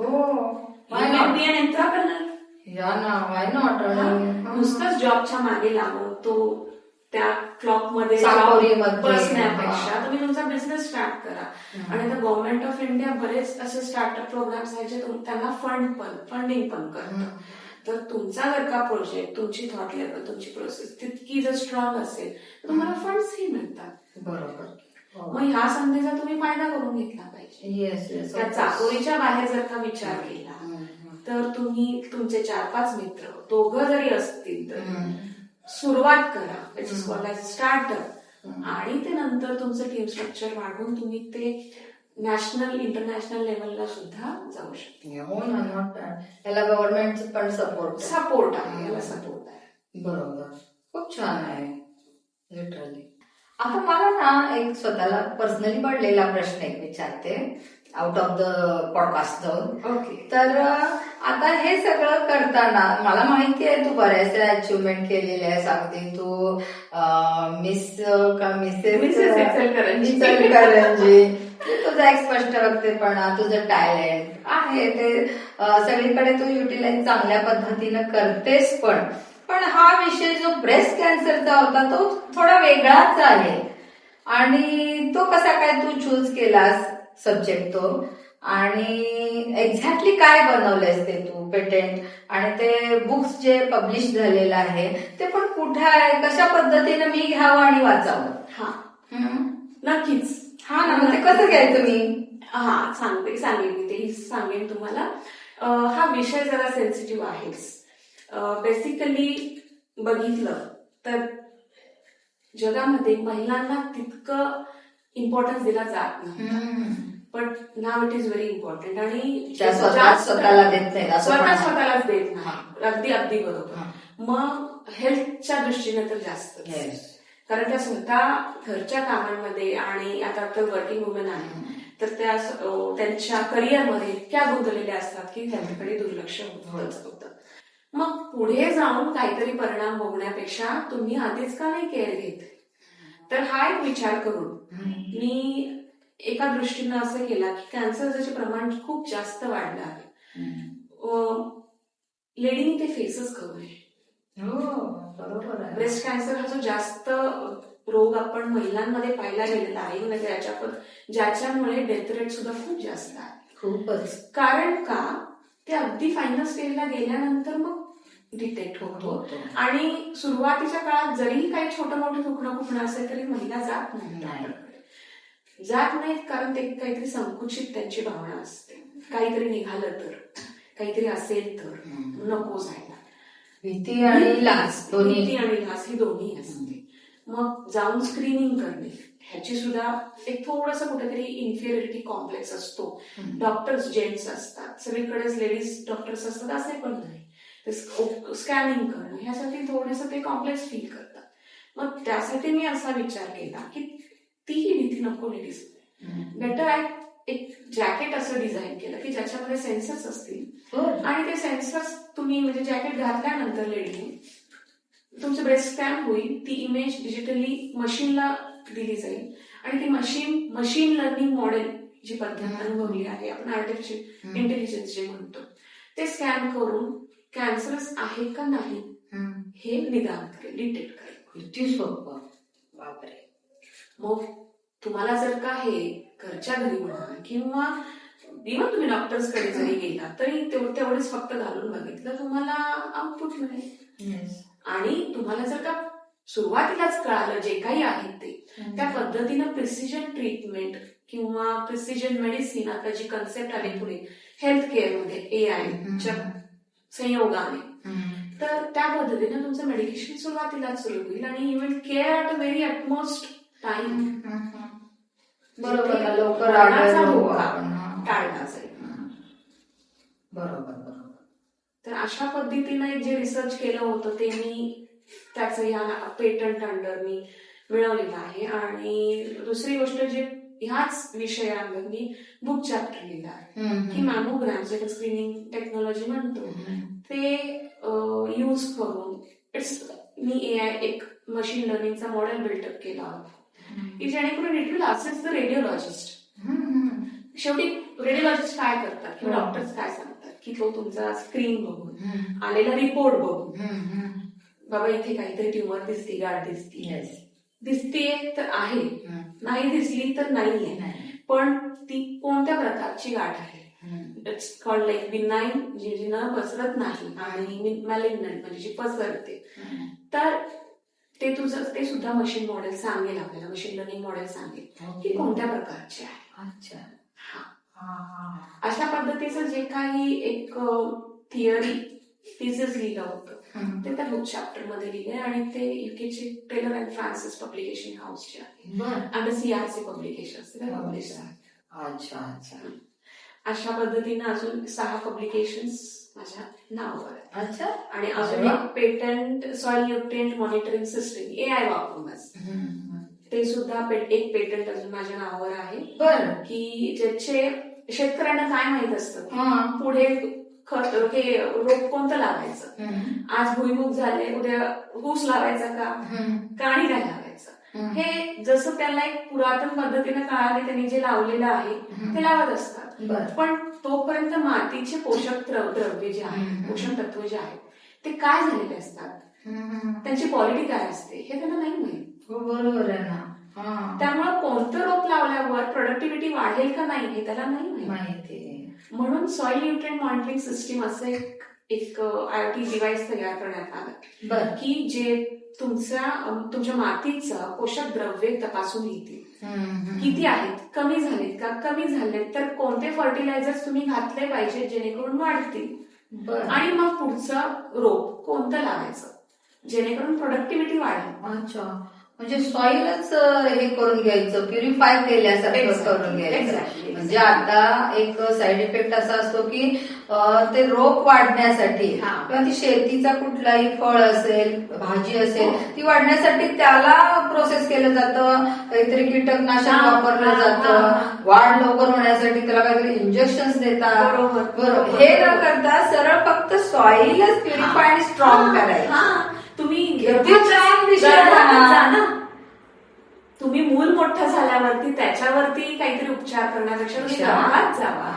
करणार? नुसतंच जॉबच्या मागे लागून तो त्या क्लॉकमध्ये बसण्यापेक्षा तुम्ही तुमचा बिझनेस स्टार्ट करा. आणि आता गव्हर्नमेंट ऑफ इंडिया बरेच असे स्टार्टअप प्रोग्राम्स आहेत जे त्यांना फंडिंग पण करतं. तर तुमचा जर का प्रोजेक्ट, तुमची थॉट लेवल, तुमची प्रोसेस तितकी जर स्ट्रॉंग असेल तर तुम्हाला फंड्सही मिळतात. बरोबर. मग ह्या संधीचा तुम्ही फायदा करून घेतला पाहिजे. त्या चाकोरीच्या बाहेर जर का विचार केला तर तुम्ही तुमचे 4-5 मित्र दोघं जरी असतील तर सुरुवात करा, स्टार्टअप, आणि ते नंतर तुमचं टीम स्ट्रक्चर वाढवून तुम्ही ते नॅशनल इंटरनॅशनल लेवलला सुद्धा जाऊ शकते. याला गव्हर्नमेंटचं पण सपोर्ट आहे. बरोबर, खूप छान आहे लिटरली. आता मला ना एक स्वतःला पर्सनली पडलेला प्रश्न एक विचारते, out of the podcast zone. Okay. तर आता हे सगळं करताना मला माहिती आहे तू बऱ्याचशा अचिव्हमेंट केलेल्या आहे. अगदी तू मिसेस इचलकरंजी, तुझा एक स्पष्ट वक्तेपणा, तुझं टॅलेंट आहे ते सगळीकडे तू युटिलाइज चांगल्या पद्धतीनं करतेस. पण हा विषय जो ब्रेस्ट कॅन्सरचा होता तो थोडा वेगळाच आहे. आणि तो कसा काय तू चूज केलास सब्जेक्ट तो, आणि एक्झॅक्टली काय बनवलंयस ते तू पेटेंट, आणि ते बुक्स जे पब्लिश झालेलं आहे ते पण कुठे आहे, कशा पद्धतीनं मी घ्यावं आणि वाचावं? नक्कीच. ना, ते कसं घ्यायचं मी? सांगेन तेही सांगेन तुम्हाला. हा विषय जरा सेन्सिटिव्ह आहेच. बेसिकली बघितलं तर जगामध्ये महिलांना तितकं इम्पॉर्टन्स दिला जात नाही, but now it is very important. आणि स्वतःला देत नाही, स्वतःलाच देत नाही. अगदी बरोबर. मग हेल्थच्या दृष्टीने तर जास्त, कारण त्या स्वतः घरच्या कामांमध्ये, आणि आता तर वर्किंग वुमेन आहे तर त्या त्यांच्या करिअरमध्ये इतक्या गुंतलेल्या असतात की त्यांच्याकडे दुर्लक्ष होतं. मग पुढे जाऊन काहीतरी परिणाम भोगण्यापेक्षा तुम्ही आधीच का नाही केअर घेत? तर हा एक विचार करून मी एका दृष्टीनं असं केला की कॅन्सरचे प्रमाण खूप जास्त वाढलं आहे. लेडीनी ते फेसच करू नये. ब्रेस्ट कॅन्सर हा जो जास्त रोग आपण महिलांमध्ये पाहिला गेलेला आहे, म्हणजे ज्याच्यामुळे डेथ रेट सुद्धा खूप जास्त आहे. खूपच. कारण का ते अगदी फायनल स्टेजला गेल्यानंतर मग डिटेक्ट होतो. आणि सुरुवातीच्या काळात जरी काही छोटं मोठं दुखणं असेल तरी महिला जात नाहीत, कारण ते काहीतरी संकुचित त्यांची भावना असते, काहीतरी निघालं तर काहीतरी असेल तर नको जायला. भीती आणि लाज दोन्ही. भीती आणि लाज ही दोन्ही असते. मग जाऊन स्क्रीनिंग करणे ह्याची सुद्धा एक थोडंसं कुठेतरी इन्फिरियरिटी कॉम्प्लेक्स असतो. डॉक्टर्स जेंट्स असतात, सगळीकडेच लेडीज डॉक्टर्स असतात असे पण नाही. ते स्कॅनिंग करणं ह्यासाठी थोडंसं ते कॉम्प्लेक्स फील करतात. मग त्यासाठी मी असा विचार केला की तीही भीती नको लेडीज. बेटर आहे एक जॅकेट असं डिझाईन केलं की ज्याच्यामध्ये सेन्सर्स असतील आणि ते सेन्सर्स तुम्ही म्हणजे जॅकेट घातल्यानंतर लेडीने तुमचं ब्रेस्ट स्कॅन होईल, ती इमेज डिजिटली मशीनला दिली जाईल आणि ती मशीन लर्निंग मॉडेल जी पद्धत अनुभवली आहे आपण आर्टिफिशियल इंटेलिजन्स जे म्हणतो ते स्कॅन करून कॅन्सरस आहे का नाही हे निदान करेल, डिटेक्ट करेल. किती सोपं. बापरे. मग तुम्हाला जर का हे घरच्या घरी म्हणा किंवा इव्हन तुम्ही डॉक्टर्सकडे जरी गेला तरी तेवढेच फक्त घालून बघितलं तुम्हाला आउटपुट मिळेल. आणि तुम्हाला जर का सुरुवातीलाच कळालं जे काही आहे ते त्या पद्धतीनं प्रिसिजन ट्रीटमेंट किंवा प्रिसिजन मेडिसिन आता जी कन्सेप्ट आली पुढे हेल्थ केअरमध्ये एआयच्या संयोगाने, तर त्या पद्धतीनं तुमचं मेडिकेशन सुरुवातीलाच सुरू होईल आणि you will care at a very utmost time. बरोबर. लवकर टाळला जाईल. बरोबर. तर अशा पद्धतीनं एक जे रिसर्च केलं होतं ते मी त्याचं ह्या पेटंट अंडर मी मिळवलेलं आहे. आणि दुसरी गोष्ट जे ह्याच विषयांवर मी बुक चॅप्टर लिहिलं आहे की मॅमोग्राम जे स्क्रीनिंग टेक्नॉलॉजी म्हणतो ते यूज करून मी एआय एक मशीन लर्निंगचा मॉडेल बिल्डअप केला होता की जेणेकरून it will assess the radiologist. शेवटी रेडिओलॉजिस्ट काय करतात किंवा डॉक्टर्स काय सांगतात की तो तुमचा स्क्रीन बघून आलेला रिपोर्ट बघून बाबा इथे काहीतरी ट्युमर दिसते, गाठ दिसतीये तर आहे, नाही दिसली तर नाहीये, पण ती कोणत्या प्रकारची गाठ आहे. इट्स कॉल्ड लाईक बिनाईन जी न पसरत नाही आणि मॅलिग्नंट म्हणजे जी पसरते. तर ते तुझं ते सुद्धा मशीन मॉडेल सांगेल आपल्याला, मशीन लर्निंग मॉडेल सांगेल की कोणत्या प्रकारचे आहे. अच्छा. अशा पद्धतीचं जे काही एक थिअरी थिसिस लिहिलं होतं ते त्या बुक चॅप्टर मध्ये लिहिलंय आणि ते युकेचे टेलर अँड फ्रान्सिस पब्लिकेशन हाऊसचे आहे आणि सीआरसी पब्लिकेशन पब्लिश आहे. अच्छा. अशा पद्धतीनं अजून 6 पब्लिकेशन्स माझ्या नावावर आहेत. अच्छा. आणि अजून एक patent soil nutrient monitoring system AI वापरूनच ते सुद्धा एक पेटंट अजून माझ्या नावावर आहे. बरं. की ज्याचे शेतकऱ्यांना काय माहित असतं पुढे खत हे रोप कोणतं लावायचं, आज भुईमुग झाले उद्या ऊस लावायचा का आणि काय लावायचं, हे जसं त्याला एक पुरातन पद्धतीने काळाने त्यांनी जे लावलेलं आहे ते लावत असतात. पण तोपर्यंत मातीचे पोषक द्रव्य जे आहेत, पोषक तत्व जे आहेत ते काय झालेले असतात, त्यांची क्वालिटी काय असते हे त्यांना नाही माहित. बरोबर आहे ना. त्यामुळे कोणतं रोप लावल्यावर प्रोडक्टिव्हिटी वाढेल का नाही हे त्याला नाही माहिती. म्हणून सॉइल न्यूट्रिएंट मॉनिटरिंग सिस्टीम असं एक आयओटी डिव्हाइस तयार करण्यात आलं की जे तुमच्या मातीचं पोषक द्रव्ये तपासून येतील, किती आहेत, कमी झालेत का, कमी झालेत तर कोणते फर्टिलायझर्स तुम्ही घातले पाहिजे जेणेकरून वाढतील, आणि मग पुढचं रोप कोणतं लावायचं जेणेकरून प्रोडक्टिव्हिटी वाढेल. अच्छा. म्हणजे सॉइलच हे करून घ्यायचं, प्युरिफाय केल्यासारखं करून घ्यायचं. म्हणजे आता एक साईड इफेक्ट असा असतो की ते रोप वाढण्यासाठी किंवा ती शेतीचा कुठलाही फळ असेल, भाजी असेल, ती वाढण्यासाठी त्याला प्रोसेस केलं जातं, काहीतरी कीटकनाशक वापरलं जातं, वाढ लवकर होण्यासाठी त्याला काहीतरी इंजेक्शन देतात. बरोबर. हे न करता सरळ फक्त सॉइलच प्युरिफाय आणि स्ट्रॉंग करायचं. तुम्ही ना तुम्ही मूल मोठं झाल्यावरती त्याच्यावरती काहीतरी उपचार करण्यापेक्षा तुम्ही गावात जावा.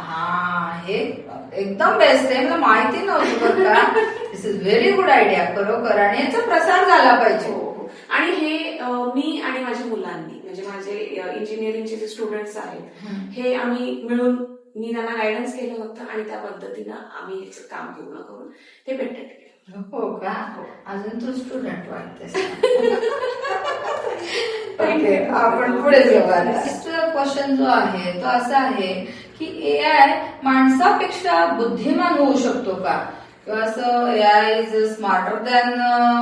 हे एकदम बेस्ट आहे. मला माहिती नव्हती बरं का. दिस इज व्हेरी गुड आयडिया खरोखर. आणि याचा प्रसार झाला पाहिजे. आणि हे मी आणि माझ्या मुलांनी म्हणजे माझे इंजिनिअरिंगचे जे स्टुडंट्स आहेत हे आम्ही मिळून मी त्यांना गायडन्स केलं होतं आणि त्या पद्धतीनं आम्ही याचं काम पूर्ण करून ते पेटंट केलं. हो का. अजून तू स्टुडंट वाटतेस. ओके, आपण पुढे जाऊया. नेक्स्ट क्वेश्चन जो आहे तो असा आहे की एआय माणसापेक्षा बुद्धिमान होऊ शकतो का, किंवा असं एआय इज स्मार्टर दॅन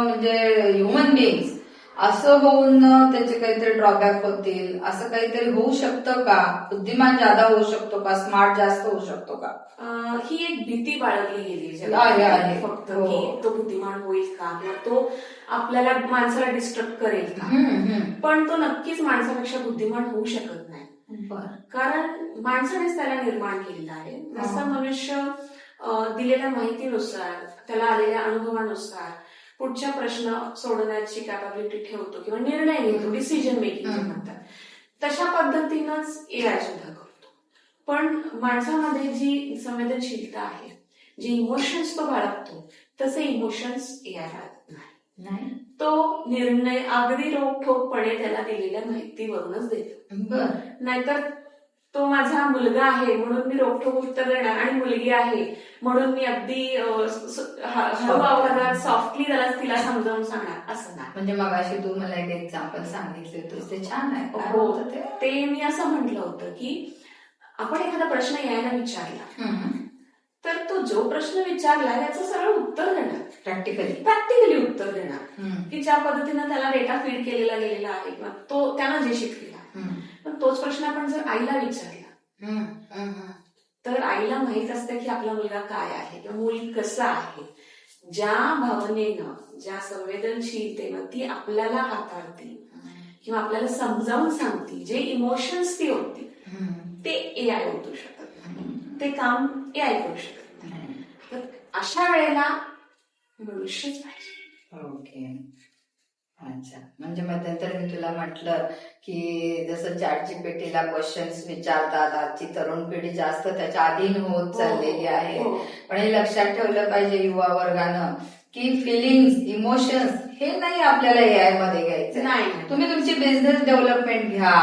म्हणजे ह्युमन बिईंग्स असं होऊन त्याचे काहीतरी ड्रॉबॅक होतील, असं काहीतरी होऊ शकतं का? बुद्धिमान जादा होऊ शकतो का, स्मार्ट जास्त होऊ शकतो का? ही एक भीती बाळगली गेली आहे, जगामध्ये आहे. फक्त हो. की तो बुद्धिमान होईल का, किंवा तो आपल्याला माणसाला डिस्टर्ब करेल का. पण तो नक्कीच माणसापेक्षा बुद्धिमान होऊ शकत नाही. बरं. कारण माणसानेच त्याला निर्माण केलेलं आहे. जसं मनुष्य दिलेल्या माहितीनुसार, त्याला आलेल्या अनुभवानुसार पुढच्या प्रश्न सोडवण्याची कॅपॅबिलिटी ठेवतो किंवा निर्णय घेतो, डिसिजन मेकिंग जे म्हणतात, तशा पद्धतीनंच एआय सुद्धा करतो. पण माणसामध्ये जी संवेदनशीलता आहे, जे इमोशन्स तो बाळगतो, तसे इमोशन्स एआय बाळगत नाही. तो निर्णय अगदी रोखठोकपणे त्याला दिलेल्या माहितीवरूनच देतो. नाहीतर तो माझा मुलगा आहे म्हणून मी रोखठोक उत्तर देणार, आणि मुलगी आहे म्हणून मी अगदी हळू आवाजात सॉफ्टली तिला समजावून सांगणार, असं नाही. म्हणजे मगाशी तू मला एक एक्झाम्पल सांगितले होते, ते छान आहे. हो, ते मी असं म्हटलं होतं की आपण एखादा प्रश्न यायला विचारला, तर तो जो प्रश्न विचारला त्याचं सरळ उत्तर देणार, प्रॅक्टिकली उत्तर देणार, की ज्या पद्धतीनं त्याला डेटा फीड केलेला गेलेला आहे किंवा तो त्यानं जे शिकलेला. पण तोच प्रश्न आपण जर आईला विचारला तर आईला माहित असतं की आपला मुलगा काय आहे किंवा मूल कसं आहे. ज्या भावनेनं, ज्या संवेदनशीलतेनं ती आपल्याला हाताळती किंवा आपल्याला समजावून सांगती, जे इमोशन्स ती होती, ते एआय ओतू शकत नाही, ते काम एआय करू शकत नाही. तर अशा वेळेला मनुष्यच पाहिजे. ओके, अच्छा. म्हणजे मध्यंतरी मी तुला म्हटलं की जसं चॅटजीपीटीला क्वेश्चन्स विचारतात, आजची तरुण पिढी जास्त त्याच्या अधीन होत चाललेली आहे. पण हे लक्षात ठेवलं पाहिजे युवा वर्गानं की फिलिंग्स, इमोशन्स हे नाही आपल्याला एआय मध्ये घ्यायचं नाही. तुम्ही तुमची बिझनेस डेव्हलपमेंट घ्या,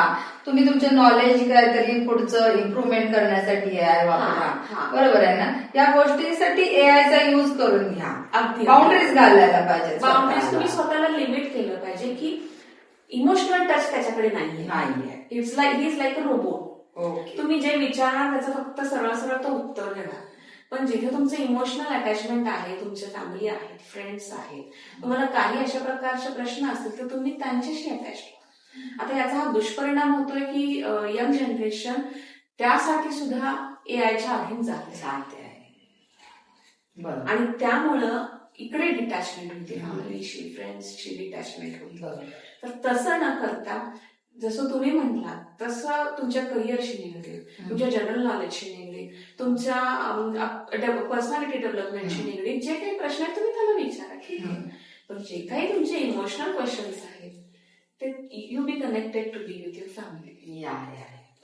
तुम्ही तुमचं नॉलेज काहीतरी पुढचं इम्प्रुव्हमेंट करण्यासाठी एआय वापरा, बरोबर आहे ना. या गोष्टीसाठी एआयचा युज करून घ्या. अगदी बाउंड्रीज घालायला पाहिजे. बाउंड्रीज तुम्ही स्वतःला लिमिट केलं पाहिजे की इमोशनल टच त्याच्याकडे नाहीये. It's like a robot. तुम्ही जे विचारणार त्याचं फक्त सरळ सरळ तो उत्तर देणार. पण जिथे तुमचं इमोशनल अटॅचमेंट आहे, तुमच्या फॅमिली आहेत, फ्रेंड्स आहेत, तुम्हाला काही अशा प्रकारचे प्रश्न असतील तर तुम्ही त्यांच्याशी अटॅच. आता याचा हा दुष्परिणाम होतोय की यंग जनरेशन त्यासाठी सुद्धा एआयच्या अधीन जाते आहे, आणि त्यामुळं इकडे डिटॅचमेंट होते, फॅमिलीशी, फ्रेंड्सची डिटॅचमेंट होते. तर तसं न करता जसं तुम्ही म्हटलात तसं तुमच्या करिअरशी निगडीत, तुमच्या जनरल नॉलेजशी निगडीत, तुमच्या पर्सनॅलिटी डेव्हलपमेंटशी निगडीत जे काही प्रश्न आहेत तुम्ही त्याला विचारा, ठीक आहे. पण जे काही तुमचे इमोशनल क्वेश्चन्स आहेत ते you be connected to be with your family.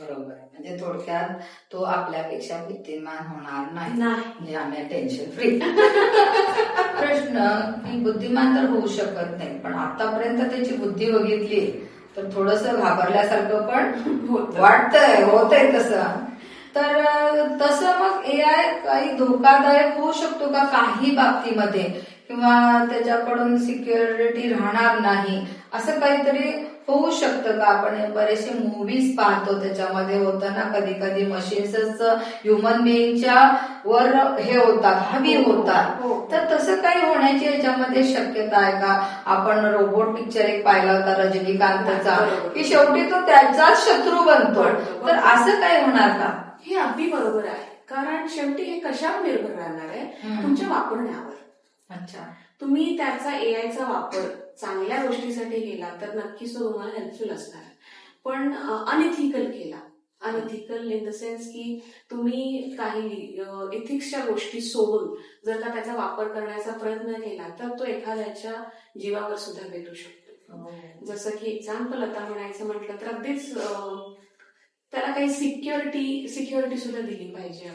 बरोबर. म्हणजे थोडक्यात तो आपल्यापेक्षा बुद्धिमान होणार नाही, म्हणजे आम्ही टेन्शन फ्री. प्रश्न की बुद्धिमान तर होऊ शकत नाही, पण आतापर्यंत त्याची बुद्धी बघितली तर थोडस घाबरल्यासारखं पण वाटतंय, होतंय तसं. तर तसं मग एआय काही धोकादायक होऊ शकतो का काही बाबतीमध्ये, किंवा त्याच्याकडून सिक्युरिटी राहणार नाही, असं काहीतरी होऊ शकतं का? आपण बरेचसे मूव्हीज पाहतो, त्याच्यामध्ये होतं ना कधी कधी मशीन्सच ह्युमन बिईंगच्या वर हे होतात, हवी होतात. तर तसं काही होण्याची याच्यामध्ये शक्यता आहे का? आपण रोबोट पिक्चर एक पाहिला होता रजनीकांतचा, की शेवटी तो त्याचाच शत्रू बनतो. तर असं काही होणार का? हे अगदी बरोबर आहे. कारण शेवटी हे कशावर निर्भर राहणार आहे? तुमच्या वापरण्यावर. अच्छा. तुम्ही त्याचा एआयचा वापर चांगल्या गोष्टीसाठी केला तर नक्कीच तो तुम्हाला हेल्पफुल असणार. पण अनइथिकल केला, अनइथिकल इन द सेन्स की तुम्ही काही इथिक्सच्या गोष्टी सोडून जर का त्याचा वापर करण्याचा प्रयत्न केला तर तो एखाद्याच्या जीवावर सुद्धा बेतू शकतो. जसं की एक्झाम्पल आता म्हणायचं म्हटलं तर अगदीच त्याला काही सिक्युरिटी सुद्धा दिली पाहिजे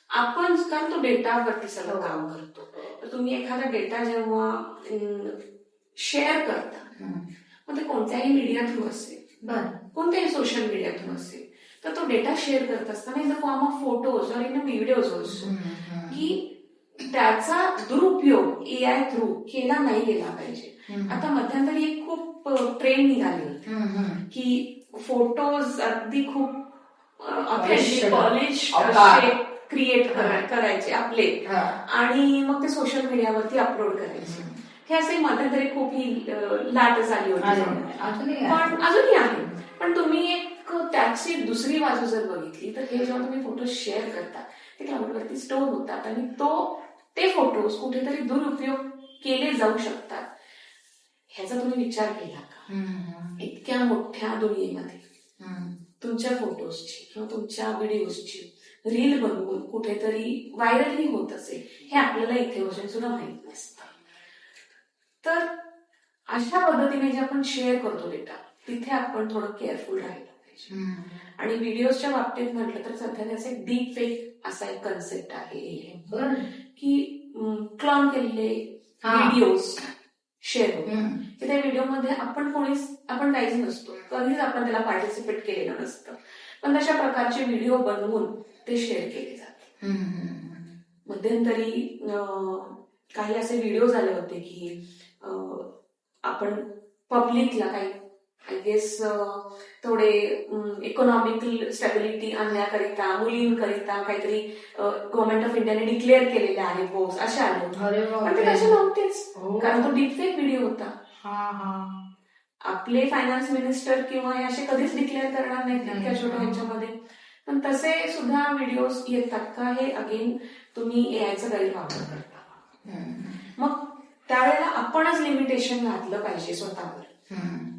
आपण, कारण तो डेटावरती सगळं काम करतो. तर तुम्ही एखादा डेटा जेव्हा शेअर करता, मग ते कोणत्याही मीडिया थ्रू असेल, कोणत्याही सोशल मीडिया थ्रू असेल, तर तो डेटा शेअर करत असताना in the form of photos और इन व्हिडिओज ऑल्सो, की त्याचा दुरुपयोग एआय थ्रू केला नाही गेला पाहिजे. आता मध्यंतरी एक खूप ट्रेंड निघाली होती की फोटोज अगदी खूप ऑथेंटिक पॉलिश क्रिएट करायचे आपले आणि मग ते सोशल मीडियावरती अपलोड करायचे. हे असे मध्यंतरी खूप ही लाटच आली होती, पण अजूनही आहे. पण तुम्ही एक त्याची दुसरी बाजू जर बघितली तर हे जेव्हा तुम्ही फोटो शेअर करता ते क्लाउडवरती स्टोअर होतात आणि ते फोटोज कुठेतरी दुरुपयोग केले जाऊ शकतात. ह्याचा तुम्ही विचार केला का? इतक्या मोठ्या दुनियेमध्ये तुमच्या फोटोजची किंवा तुमच्या व्हिडिओजची रील बनवून कुठेतरी व्हायरलही होत असेल हे आपल्याला इथे बसून सुद्धा माहित नसतं. तर अशा पद्धतीने जे आपण शेअर करतो डेटा तिथे आपण थोडं केअरफुल राहिलं पाहिजे. आणि व्हिडिओच्या बाबतीत म्हटलं तर सध्या त्याचे डीप फेक असा एक कन्सेप्ट आहे की क्लॉन केलेले व्हिडिओज शेअर होतो की त्या व्हिडिओमध्ये आपण काहीच नसतो, कधीच आपण त्याला पार्टिसिपेट केलेलं नसतं, पण तशा प्रकारचे व्हिडिओ बनवून ते शेअर केले जातात. मध्यंतरी काही असे व्हिडिओ झाले होते की आपण पब्लिकला काही आय गेस थोडे इकॉनॉमिकल स्टॅबिलिटी आणण्याकरिता मुलींकरिता काहीतरी गव्हर्नमेंट ऑफ इंडियाने डिक्लेअर केलेले आहे पोस्ट असे आले होते, पण ते तसे नव्हतेच कारण तो डीपफेक व्हिडिओ होता. आपले फायनान्स मिनिस्टर किंवा हे असे कधीच डिक्लेअर करणार नाहीत इतक्या छोट्या ह्याच्यामध्ये, पण तसे सुद्धा व्हिडिओज येतात का हे अगेन तुम्ही एआयचा गैरवापर करता. मग त्यावेळेला आपणच लिमिटेशन घातलं पाहिजे स्वतःवर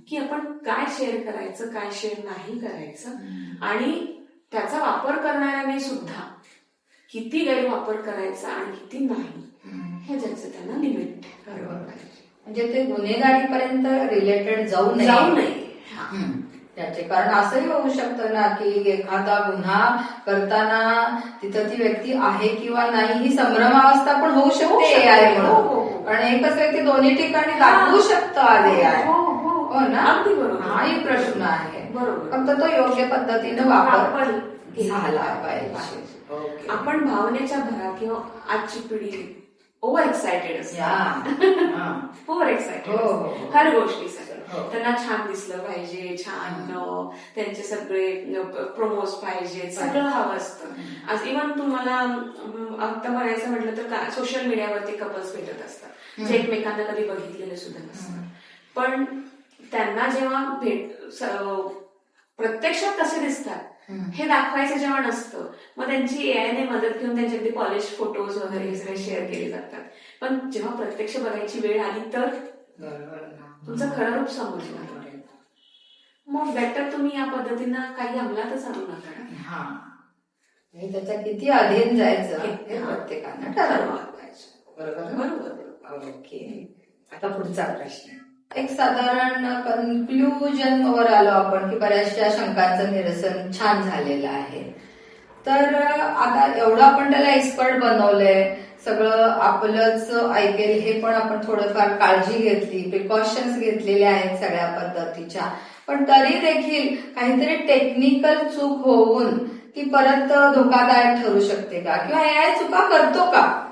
की आपण काय शेअर करायचं काय शेअर नाही करायचं, आणि त्याचा वापर करणाऱ्याने सुद्धा किती गैरवापर करायचा आणि किती नाही हे ज्याचं त्यांना लिमिट ठरवलं पाहिजे. म्हणजे ते गुन्हेगारीपर्यंत रिलेटेड जाऊ नये त्याचे. कारण असंही होऊ शकतं ना की एखादा गुन्हा करताना तिथं ती व्यक्ती आहे किंवा नाही ही संभ्रमावस्था पण होऊ शकते एआय म्हणून. कारण एकच व्यक्ती दोन्ही ठिकाणी दाखवू शकतं आज एआय. हो ना, हाही प्रश्न आहे. फक्त तो योग्य पद्धतीने वापर झाला पाहिजे. आपण भावनेच्या भरात किंवा आजची पिढी ओव्हर एक्सायटेड असते, ओव्हर एक्सायटेड हर गोष्टीसाठी. त्यांना छान दिसलं पाहिजे, छान त्यांचे सगळे प्रमोज पाहिजे, सगळं हवं असतं. आज इव्हन तुम्हाला आता म्हणायचं म्हटलं तर सोशल मीडियावरती कपल्स भेटत असतात जे एकमेकांना कधी बघितलेले सुद्धा नसतात, पण त्यांना जेव्हा प्रत्यक्षात कसे दिसतात हे दाखवायचं जेव्हा नसतं, मग त्यांची एआयने मदत घेऊन त्यांचे अगदी पॉलिश फोटोज वगैरे हे सगळे शेअर केले जातात. पण जेव्हा प्रत्यक्ष बघायची वेळ आली तर तुमचं खरं रूप समजणार. मग बेटर तुम्ही या पद्धतीनं काही अंमलातच आणू नका. त्याच्या किती अधीन जायचं हे प्रत्येकानं ठरवलं पाहिजे. बरोबर. ओके, आता पुढचा प्रश्न. एक साधारण कन्क्लुजन वर आलो आपण की बऱ्याचशा शंकांचं निरसन छान झालेलं आहे. तर आता एवढं आपण त्याला एक्सपर्ट बनवलंय, सगळं आपलंच ऐकेल हे पण आपण थोडंफार काळजी घेतली, प्रिकॉशन्स घेतलेल्या आहेत सगळ्या पद्धतीच्या, पण तरी देखील काहीतरी टेक्निकल चूक होऊन ती परत धोकादायक ठरू शकते का, किंवा एआय चुका करतो का,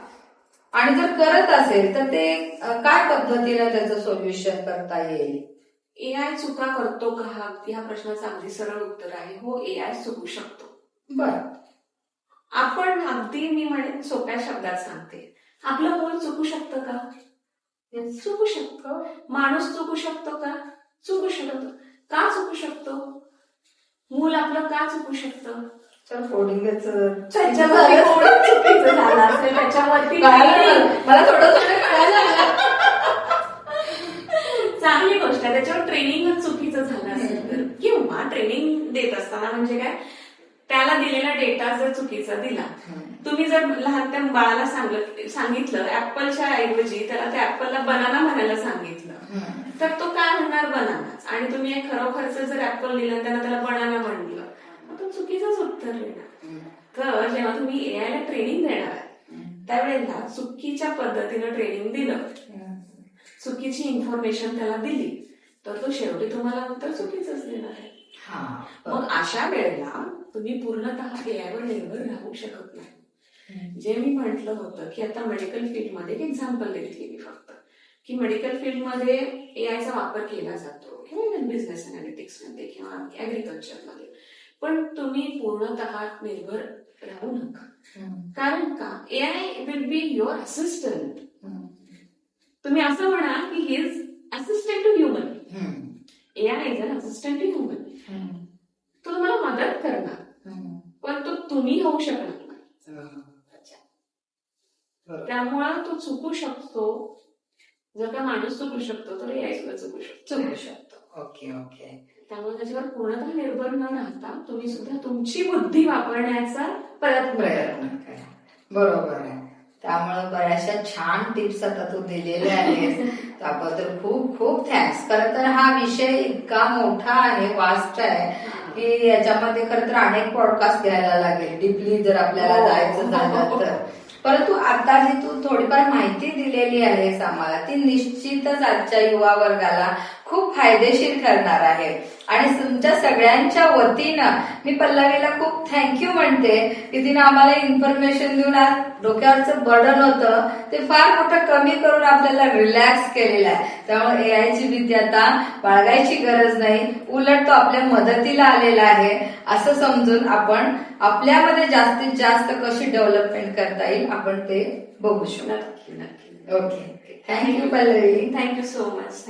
आणि जर करत असेल तर ते काय पद्धतीने त्याचं सोल्युशन करता येईल. एआय चुका करतो का या प्रश्नाचं अगदी सरळ उत्तर आहे हो, एआय चुकू शकतो. बरं, आपण अगदी मी म्हणेन सोप्या शब्दात सांगते, आपलं मूल चुकू शकतं का? चुकू शकतं. माणूस चुकू शकतो का? चुकू शकतो. का चुकू शकतो? मूल आपलं का चुकू शकतं? त्याच्यामध्ये चुकीचं झालं असेल, त्याच्यावरती मला थोडं चांगली गोष्ट आहे, त्याच्यावर ट्रेनिंगच चुकीचं झालं असेल तर, किंवा ट्रेनिंग देत असताना म्हणजे काय, त्याला दिलेला डेटा जर चुकीचा दिला, तुम्ही जर लहान त्या बाळाला सांगितलं ऍपलच्या ऐवजी त्याला त्या ऍपलला बनाना म्हणायला सांगितलं, तर तो काय म्हणणार बनानाच, आणि तुम्ही खरोखरच जर ऍपल दिलं त्याला बनाना म्हणलं, तो चुकीचंच उत्तर देणार. तर जेव्हा तुम्ही एआयला ट्रेनिंग देणार त्यावेळेला चुकीच्या पद्धतीनं ट्रेनिंग दिलं, चुकीची इन्फॉर्मेशन त्याला दिली, तर तो शेवटी तुम्हाला उत्तर चुकीचंच देणार आहे. मग अशा वेळेला तुम्ही पूर्णतः एआयवर निर्भर राहू शकत नाही. जे मी म्हटलं होतं की आता मेडिकल फील्डमध्ये एक एक्झाम्पल देते मी फक्त, की मेडिकल फील्डमध्ये एआयचा वापर केला जातो किंवा बिझनेस अनालिटिक्स मध्ये किंवा ऍग्रिकल्चरमध्ये, पण तुम्ही पूर्णतः निर्भर राहू नका. कारण का AI will be your assistant. तुम्ही असं म्हणा की he is assistant to human. AI is an assistant to human. तो तुम्हाला मदत करणार, पण तो तुम्ही होऊ शकणार नाही. त्यामुळं तो चुकू शकतो. जर का माणूस चुकू शकतो तर एआय सुद्धा चुकू शकतो. Okay okay. त्यामुळे त्याच्यावर पूर्णतः निर्भर न राहता तुम्ही सुद्धा तुमची बुद्धी वापरण्याचा प्रयत्न करा. बरोबर आहे. त्यामुळे बऱ्याचशा छान टिप्स आता तू दिलेल्या आहेस, त्याबद्दल खूप खूप थँक्स. खरं तर हा विषय इतका मोठा आहे, वास्ट आहे, की याच्यामध्ये खरं तर अनेक पॉडकास्ट घ्यायला लागेल डीपली जर आपल्याला जायचं झालं तर. परंतु आता जी तू थोडीफार माहिती दिलेली आहेस आम्हाला, ती निश्चितच आजच्या युवा वर्गाला खूप फायदेशीर ठरणार आहे. आणि तुमच्या सगळ्यांच्या वतीनं मी पल्लवीला खूप थँक्यू म्हणते की तिने आम्हाला इन्फॉर्मेशन देऊन आज डोक्यावरचं बर्डन होतं ते फार मोठं कमी करून आपल्याला रिलॅक्स केलेलं आहे. त्यामुळे एआयची भीती आता बाळगायची गरज नाही, उलट तो आपल्या मदतीला आलेला आहे असं समजून आपण आपल्यामध्ये जास्तीत जास्त कशी डेव्हलपमेंट करता येईल आपण ते बघू शकतो. नक्की नक्की. Okay. Thank you Pallavi. Thank you so much.